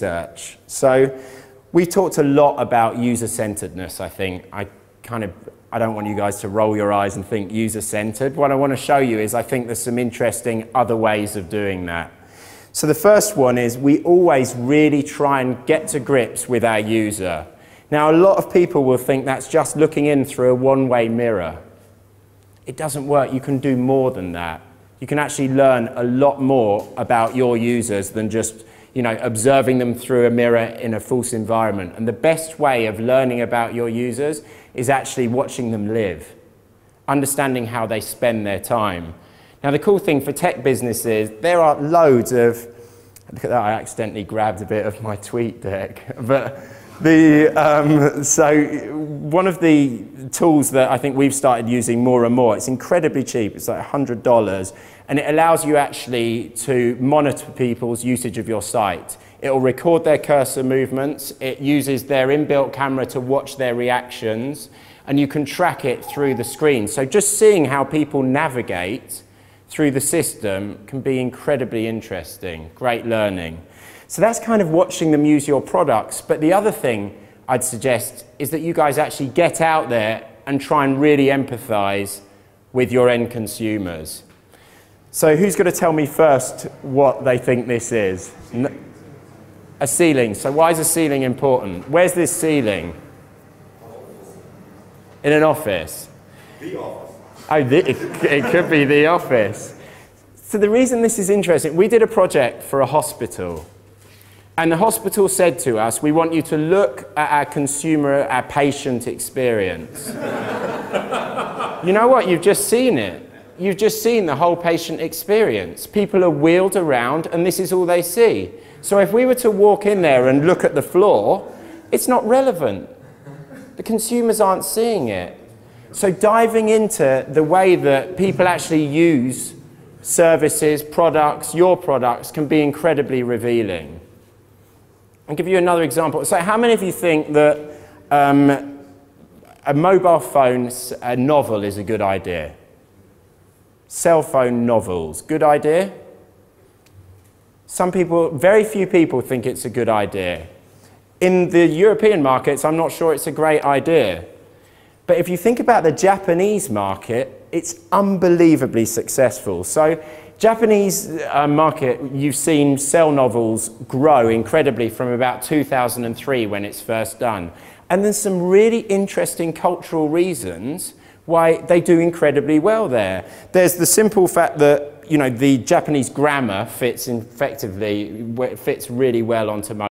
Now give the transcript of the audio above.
research. So we've talked a lot about user-centeredness, I think. I don't want you guys to roll your eyes and think user-centered. What I want to show you is I think there's some interesting other ways of doing that. So the first one is we always really try and get to grips with our user. Now, a lot of people will think that's just looking in through a one-way mirror. It doesn't work. You can do more than that. You can actually learn a lot more about your users than just, observing them through a mirror in a false environment. And the best way of learning about your users is actually watching them live, understanding how they spend their time. Now, the cool thing for tech businesses, there are loads of, look at that, I accidentally grabbed a bit of my tweet deck, but so one of the tools that I think we've started using more and more, it's incredibly cheap, it's like $100, and it allows you actually to monitor people's usage of your site. It will record their cursor movements, it uses their inbuilt camera to watch their reactions, and you can track it through the screen. So just seeing how people navigate through the system can be incredibly interesting, great learning. So that's kind of watching them use your products. But the other thing I'd suggest is that you guys actually get out there and try and really empathize with your end consumers. So who's going to tell me first what they think this is? A ceiling. So why is a ceiling important? Where's this ceiling? In an office. The office. Oh, it could be the office. So the reason this is interesting, we did a project for a hospital. And the hospital said to us, we want you to look at our consumer, our patient experience. You know what? You've just seen it. You've just seen the whole patient experience. People are wheeled around and this is all they see. So if we were to walk in there and look at the floor, it's not relevant. The consumers aren't seeing it. So diving into the way that people actually use services, products, your products can be incredibly revealing. I'll give you another example. So how many of you think that a mobile phone novel is a good idea? Cell phone novels, good idea? Some people, very few people think it's a good idea. In the European markets, I'm not sure it's a great idea. But if you think about the Japanese market, it's unbelievably successful. So Japanese market, you've seen cell novels grow incredibly from about 2003 when it's first done. And there's some really interesting cultural reasons why they do incredibly well there. There's the simple fact that, the Japanese grammar fits really well onto